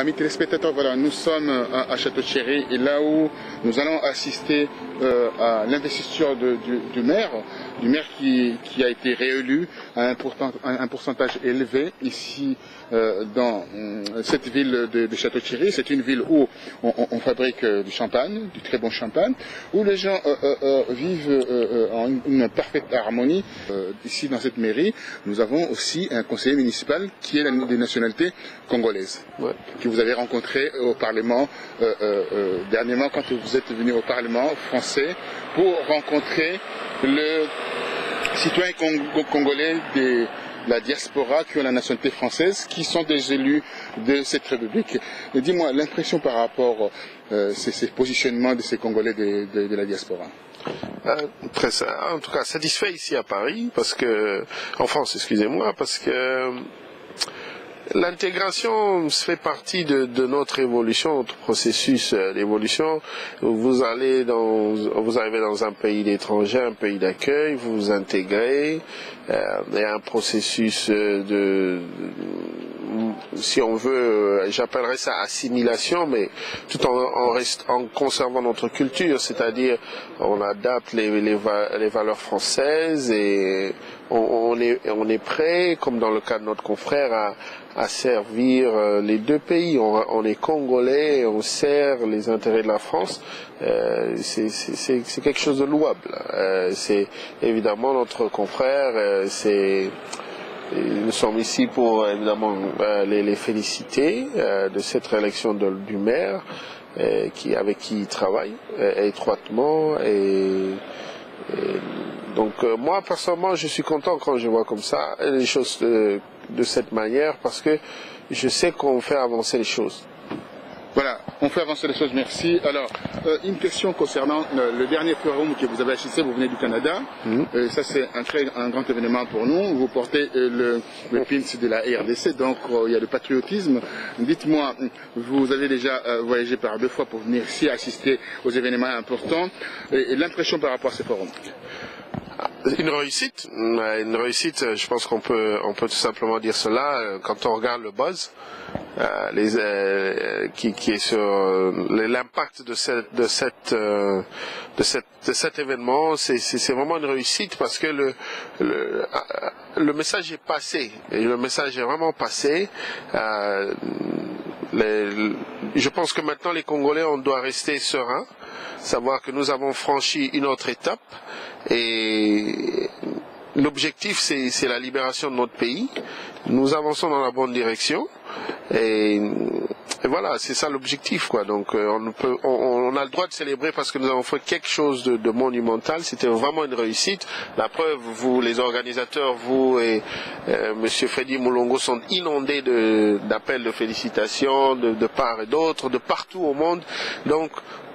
Amis téléspectateurs, voilà, nous sommes à Château-Thierry et là où nous allons assister à l'investiture du maire qui a été réélu à un pourcentage élevé ici dans cette ville de Château-Thierry. C'est une ville où on fabrique du champagne, du très bon champagne, où les gens vivent en une parfaite harmonie. Ici dans cette mairie, nous avons aussi un conseiller municipal qui est de nationalité congolaise, ouais, que vous avez rencontré au Parlement dernièrement quand vous êtes venu au Parlement français pour rencontrer le citoyen congolais de la diaspora qui ont la nationalité française, qui sont des élus de cette République. Dis-moi, l'impression par rapport à ces positionnements de ces Congolais de la diaspora. En tout cas, satisfait ici à Paris, parce que, en France, excusez-moi, parce que l'intégration fait partie de notre évolution, notre processus d'évolution. Vous arrivez dans un pays d'étranger, un pays d'accueil, vous vous intégrez, il y a un processus si on veut, j'appellerais ça assimilation, mais tout en conservant notre culture, c'est-à-dire on adapte les valeurs françaises et on est prêt, comme dans le cas de notre confrère, à servir les deux pays. On est congolais, on sert les intérêts de la France. C'est quelque chose de louable. C'est évidemment notre confrère. Nous sommes ici pour évidemment les féliciter de cette réélection du maire avec qui il travaille étroitement donc moi personnellement je suis content quand je vois comme ça les choses de cette manière parce que je sais qu'on fait avancer les choses. Voilà, on fait avancer les choses, merci. Alors, une question concernant le dernier forum que vous avez assisté, vous venez du Canada. Ça, c'est un grand événement pour nous. Vous portez le pins de la RDC, donc il y a le patriotisme. Dites-moi, vous avez déjà voyagé par 2 fois pour venir ici assister aux événements importants. Et l'impression par rapport à ces forums? Une réussite, je pense qu'on peut tout simplement dire cela quand on regarde le buzz qui est sur l'impact de cet événement. C'est vraiment une réussite parce que le message est passé et le message est vraiment passé. Je pense que maintenant les Congolais, on doit rester serein, savoir que nous avons franchi une autre étape et l'objectif c'est la libération de notre pays. Nous avançons dans la bonne direction et voilà, c'est ça l'objectif quoi. Donc on a le droit de célébrer parce que nous avons fait quelque chose de monumental. C'était vraiment une réussite. La preuve, vous les organisateurs, vous et Monsieur Freddy Moulongo sont inondés d'appels de félicitations de part et d'autre, de partout au monde. Donc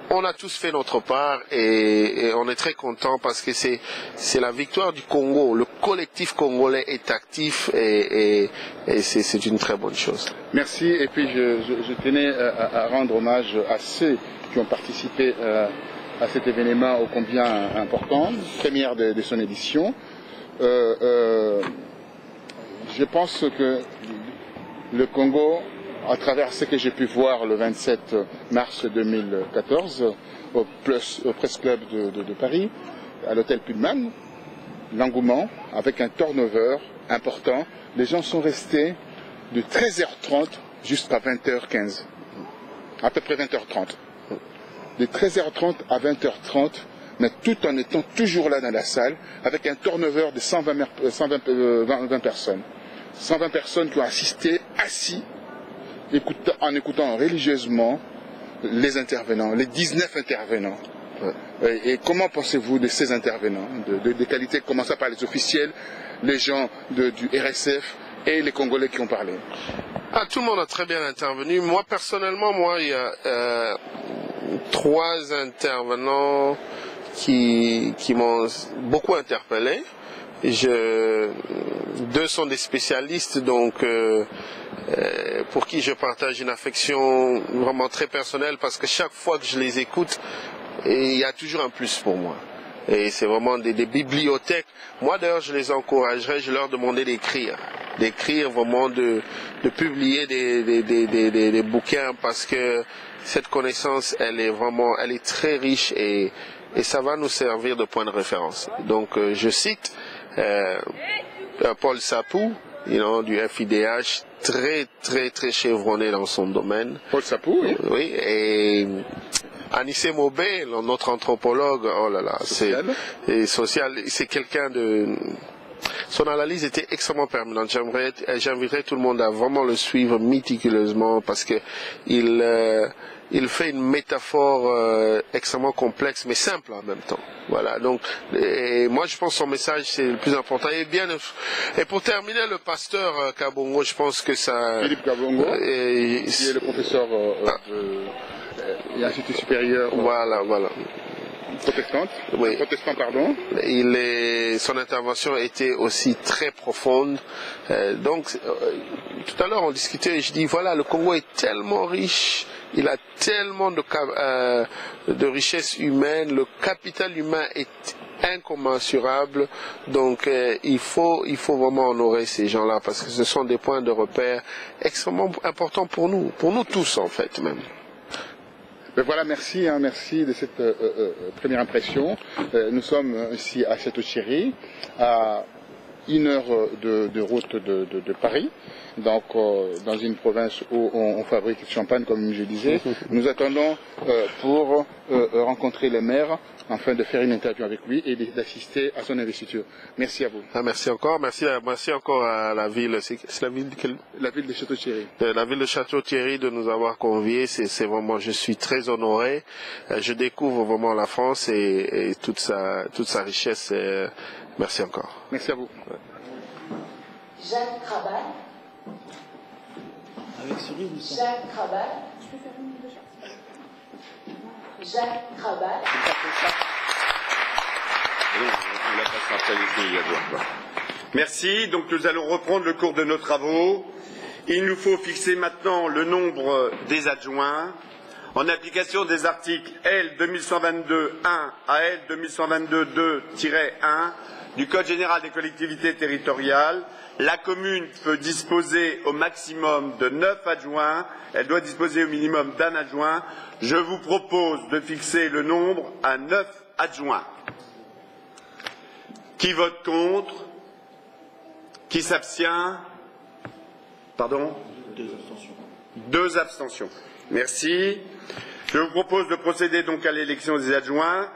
on a tous fait notre part et on est très content parce que c'est la victoire du Congo. Le collectif congolais est actif et c'est une très bonne chose. Merci. Et puis je tenais à rendre hommage à ceux qui ont participé à cet événement ô combien important, première de son édition. Je pense que le Congo, à travers ce que j'ai pu voir le 27 mars 2014 au Press Club de Paris, à l'hôtel Pullman, l'engouement avec un turnover important. Les gens sont restés de 13h30 jusqu'à 20h15, à peu près 20h30. De 13h30 à 20h30, mais tout en étant toujours là dans la salle, avec un turnover de 120 personnes. 120 personnes qui ont assisté assis, en écoutant religieusement les intervenants, les 19 intervenants. Et comment pensez-vous de ces intervenants, de qualité, commençant par les officiels, les gens du RSF et les Congolais qui ont parlé? Tout le monde a très bien intervenu. Moi, personnellement, il y a 3 intervenants qui m'ont beaucoup interpellé. 2 sont des spécialistes, donc pour qui je partage une affection vraiment très personnelle parce que chaque fois que je les écoute, il y a toujours un plus pour moi. Et c'est vraiment des bibliothèques. Moi d'ailleurs je les encouragerais, je leur demandais d'écrire. d'écrire, vraiment de publier des bouquins, parce que cette connaissance, elle est très riche et ça va nous servir de point de référence. Donc je cite Paul Sapou, du FIDH, très chevronné dans son domaine. Paul Sapou, oui. Oui, et Anissé Maubé, notre anthropologue, oh là là, c'est quelqu'un de... Son analyse était extrêmement permanente. J'inviterais tout le monde à vraiment le suivre méticuleusement, parce que il fait une métaphore extrêmement complexe mais simple en même temps. Voilà. Donc, et moi je pense que son message c'est le plus important. Et pour terminer, le pasteur Kabongo, je pense que ça. Philippe Kabongo, qui est le professeur de l'Institut supérieur. Voilà. Protestante. Oui. Protestant, pardon. Son intervention était aussi très profonde. Donc, tout à l'heure on discutait et je dis voilà, le Congo est tellement riche, il a tellement de richesses humaines, le capital humain est incommensurable. Donc, il faut vraiment honorer ces gens-là, parce que ce sont des points de repère extrêmement importants pour nous tous en fait même. Ben voilà, merci de cette première impression. Nous sommes ici à Château-Thierry, à 1 heure de route de Paris, donc dans une province où on fabrique du champagne, comme je disais. Nous attendons pour rencontrer le maire, afin de faire une interview avec lui et d'assister à son investiture. Merci à vous. Merci encore. Merci encore à la ville. C'est la ville de quelle? La ville de Château-Thierry. La ville de Château-Thierry de nous avoir conviés. C'est vraiment, je suis très honoré. Je découvre vraiment la France et toute sa richesse. Merci encore. Merci à vous. Jacques Krabal. Avec Cyril ou sans? Jacques Krabal. Jacques Krabal. On la passera après les filles à voir. Merci. Donc nous allons reprendre le cours de nos travaux. Il nous faut fixer maintenant le nombre des adjoints. En application des articles L 2122-1 à L 2122-2-1 du Code général des collectivités territoriales, la commune peut disposer au maximum de 9 adjoints, elle doit disposer au minimum d'1 adjoint. Je vous propose de fixer le nombre à 9 adjoints. Qui vote contre? Qui s'abstient? Pardon? 2 abstentions. 2 abstentions. Merci. Je vous propose de procéder donc à l'élection des adjoints.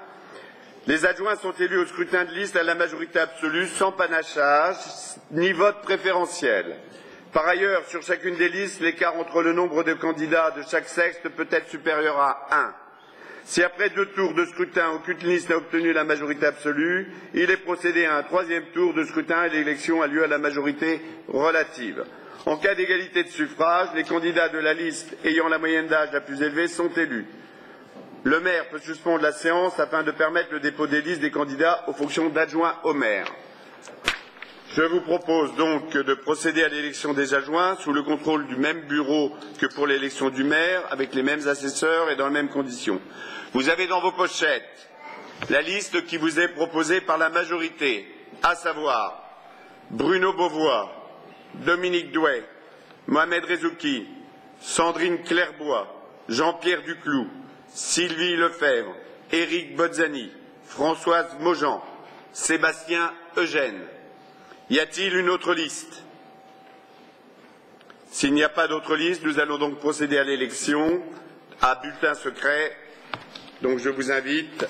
Les adjoints sont élus au scrutin de liste à la majorité absolue, sans panachage, ni vote préférentiel. Par ailleurs, sur chacune des listes, l'écart entre le nombre de candidats de chaque sexe peut être supérieur à 1. Si après 2 tours de scrutin, aucune liste n'a obtenu la majorité absolue, il est procédé à un 3e tour de scrutin et l'élection a lieu à la majorité relative. En cas d'égalité de suffrage, les candidats de la liste ayant la moyenne d'âge la plus élevée sont élus. Le maire peut suspendre la séance afin de permettre le dépôt des listes des candidats aux fonctions d'adjoint au maire. Je vous propose donc de procéder à l'élection des adjoints sous le contrôle du même bureau que pour l'élection du maire, avec les mêmes assesseurs et dans les mêmes conditions. Vous avez dans vos pochettes la liste qui vous est proposée par la majorité, à savoir Bruno Beauvois, Dominique Douai, Mohamed Rezouki, Sandrine Clairbois, Jean-Pierre Duclou, Sylvie Lefebvre, Éric Bozzani, Françoise Maujean, Sébastien Eugène. Y a-t-il une autre liste? S'il n'y a pas d'autre liste, nous allons donc procéder à l'élection à bulletin secret. Donc je vous invite,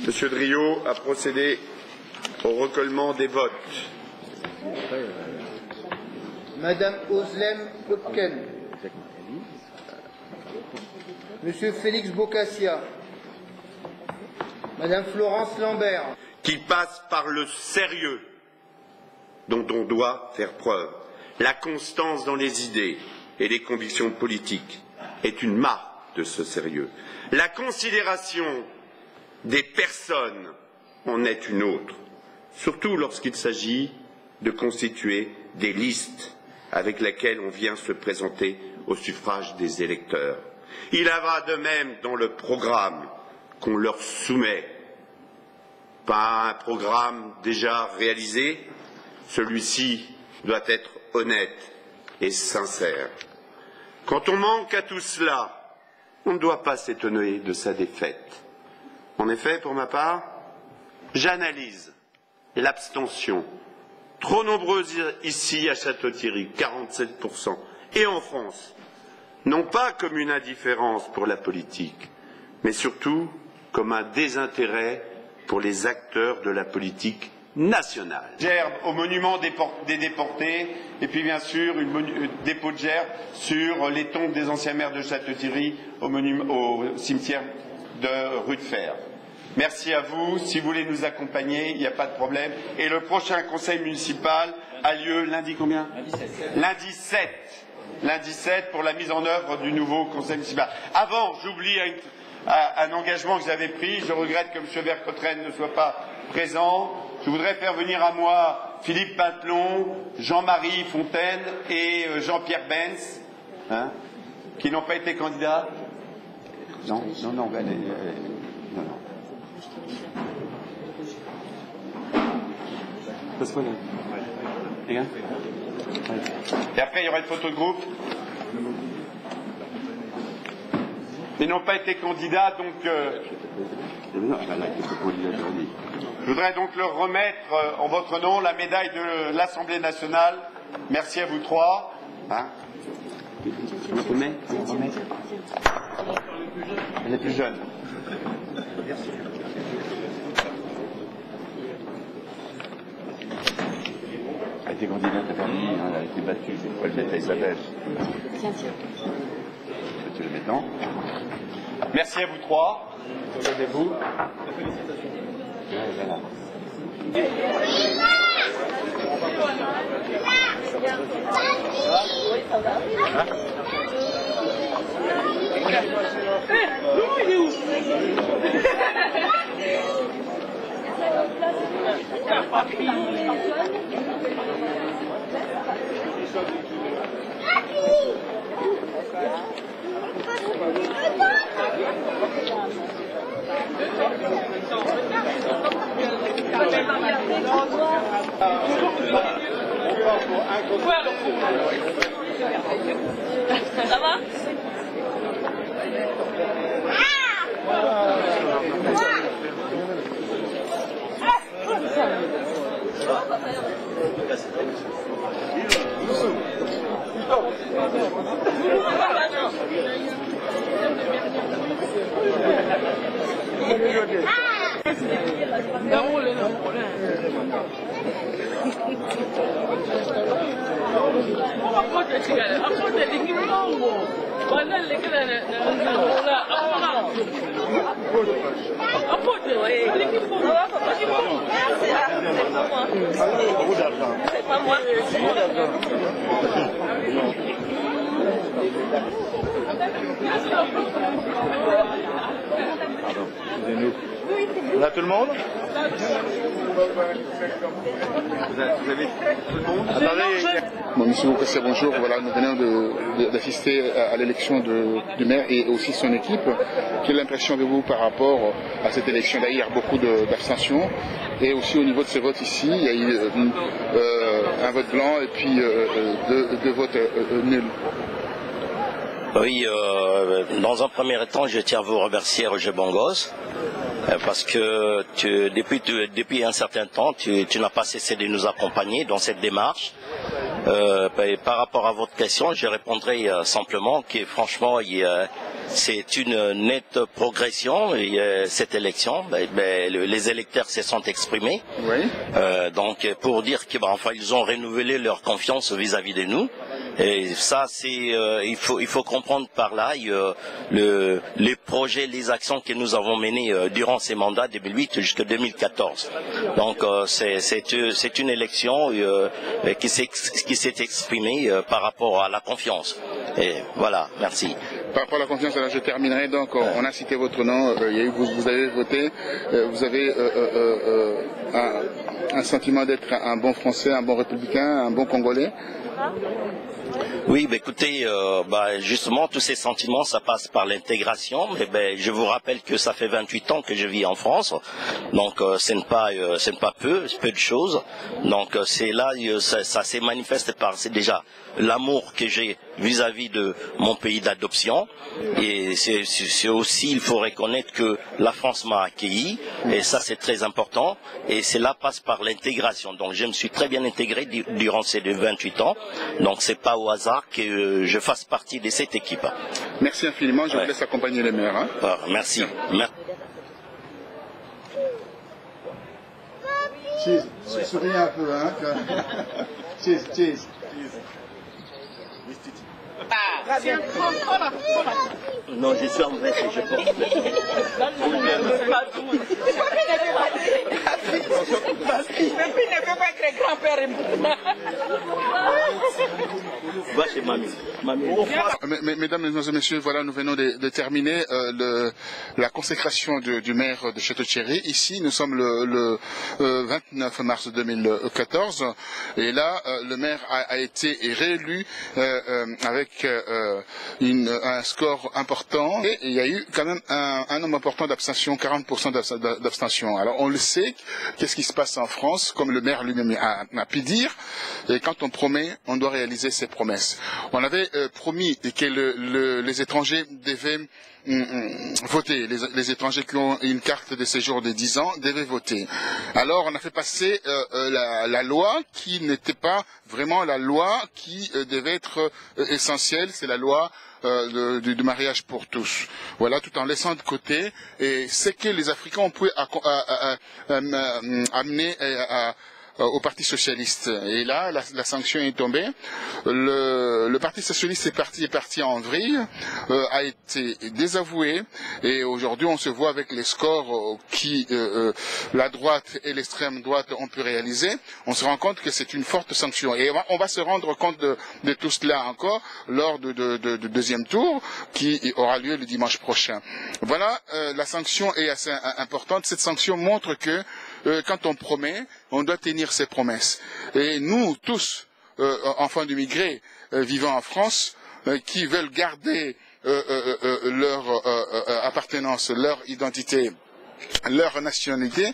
Monsieur Driot, à procéder au recollement des votes. Madame Oslem Hopken, Monsieur Félix Bocassia, Madame Florence Lambert. Qui passe par le sérieux dont on doit faire preuve. La constance dans les idées et les convictions politiques est une marque de ce sérieux. La considération des personnes en est une autre, surtout lorsqu'il s'agit de constituer des listes avec lesquelles on vient se présenter au suffrage des électeurs. Il en va de même dans le programme qu'on leur soumet. Pas un programme déjà réalisé, Celui-ci doit être honnête et sincère. Quand on manque à tout cela, on ne doit pas s'étonner de sa défaite. En effet, pour ma part, j'analyse l'abstention, trop nombreuse ici à Château-Thierry, 47%, et en France, non pas comme une indifférence pour la politique, mais surtout comme un désintérêt pour les acteurs de la politique nationale. Gerbe au monument des déportés, et puis bien sûr une dépôt de gerbe sur les tombes des anciens maires de Château-Thierry au cimetière de Rue de Fer. Merci à vous. Si vous voulez nous accompagner, il n'y a pas de problème. Et le prochain conseil municipal a lieu lundi combien? Lundi 7. Lundi 7 pour la mise en œuvre du nouveau conseil municipal. Avant, j'oublie un engagement que j'avais pris. Je regrette que M. Vercottren ne soit pas présent. Je voudrais faire venir à moi Philippe Pintelon, Jean-Marie Fontaine et Jean-Pierre Benz, qui n'ont pas été candidats. Non. Et après, il y aura une photo de groupe. Ils n'ont pas été candidats, donc je voudrais donc leur remettre en votre nom la médaille de l'Assemblée nationale. Merci à vous trois. On remet. Elle est plus jeune. Elle a été candidate à Paris, elle a été battue, c'est quoi le détail s'appelle. Tiens. Tu le mets dedans. Merci à vous trois. Regardez-vous. Voilà. Ça va? C'est pas moi. On a tout le monde? Vous avez tout le monde? Attendez. Bon, Monsieur Boukassia, bonjour. Voilà, nous venons d'assister à l'élection du maire et aussi son équipe. Quelle impression avez-vous par rapport à cette élection? Là, il y a beaucoup d'abstention. Et aussi au niveau de ces votes ici, il y a eu un vote blanc et puis deux votes nuls. Oui, dans un premier temps, je tiens à vous remercier, Roger Bongos, parce que depuis un certain temps, tu n'as pas cessé de nous accompagner dans cette démarche. Par rapport à votre question, je répondrai simplement que franchement, c'est une nette progression, cette élection. Les électeurs se sont exprimés. Oui. Donc, pour dire qu'ils ont renouvelé leur confiance vis-à-vis de nous. Et ça, il faut comprendre par là les projets, les actions que nous avons menées durant ces mandats 2008 jusqu'à 2014. Donc, c'est une élection qui s'est exprimée par rapport à la confiance. Et voilà, merci. Par rapport à la confiance, là, je terminerai. Donc, on a cité votre nom. Vous avez voté. Vous avez un sentiment d'être un bon Français, un bon républicain, un bon Congolais. va? Oui, écoutez, justement, tous ces sentiments, ça passe par l'intégration. Mais je vous rappelle que ça fait 28 ans que je vis en France, donc ce n'est pas peu de choses. Donc c'est là, ça s'est manifesté par, c'est déjà l'amour que j'ai vis-à-vis de mon pays d'adoption. Et c'est aussi, il faut reconnaître que la France m'a accueilli, et ça c'est très important. Et cela passe par l'intégration. Donc je me suis très bien intégré durant ces 28 ans. Donc c'est pas au hasard que je fasse partie de cette équipe. Merci infiniment, je vous laisse accompagner les maires. Hein. Merci. Cheese, souriez un peu, hein. Cheese. Non, je suis en vrai, je porte. Ne peut pas être grand-père. Va chez mamie. Mesdames, Mesdemoiselles, Messieurs, voilà, nous venons de terminer la consécration du maire de Château-Thierry. Ici, nous sommes le 29 mars 2014, et là, le maire a été réélu avec un score important, et il y a eu quand même un nombre important d'abstention, 40% d'abstention. Alors, on le sait, qu'est-ce qui se passe en France, comme le maire lui-même a pu dire, et quand on promet, on doit réaliser ses promesses. On avait promis que les étrangers devaient voter. Les étrangers qui ont une carte de séjour de 10 ans devaient voter. Alors on a fait passer la loi qui n'était pas vraiment la loi qui devait être essentielle, c'est la loi du mariage pour tous. Voilà, tout en laissant de côté ce que les Africains ont pu amener au Parti socialiste. Et là, la sanction est tombée. Le Parti socialiste est parti en vrille, a été désavoué, et aujourd'hui on se voit avec les scores qui la droite et l'extrême droite ont pu réaliser. On se rend compte que c'est une forte sanction. Et on va se rendre compte de tout cela encore lors du deuxième tour qui aura lieu le dimanche prochain. Voilà, la sanction est assez importante. Cette sanction montre que quand on promet, on doit tenir ses promesses. Et nous, tous, enfants d'immigrés vivant en France, qui veulent garder leur appartenance, leur identité, leur nationalité,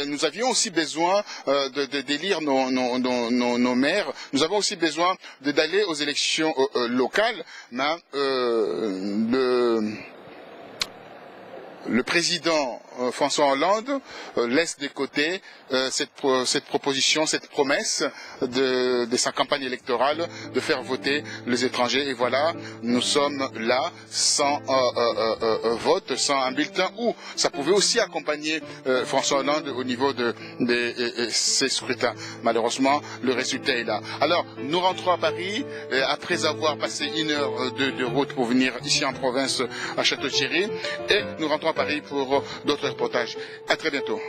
nous avions aussi besoin d'élire nos maires. Nous avons aussi besoin d'aller aux élections locales, mais le président François Hollande laisse de côté cette proposition, cette promesse de sa campagne électorale de faire voter les étrangers. Et voilà, nous sommes là sans vote, sans un bulletin, où ça pouvait aussi accompagner François Hollande au niveau de ces scrutins. Malheureusement, le résultat est là. Alors, nous rentrons à Paris, après avoir passé 1 heure de route pour venir ici en province à Château-Thierry, et nous rentrons à Paris pour d'autres reportages. À très bientôt.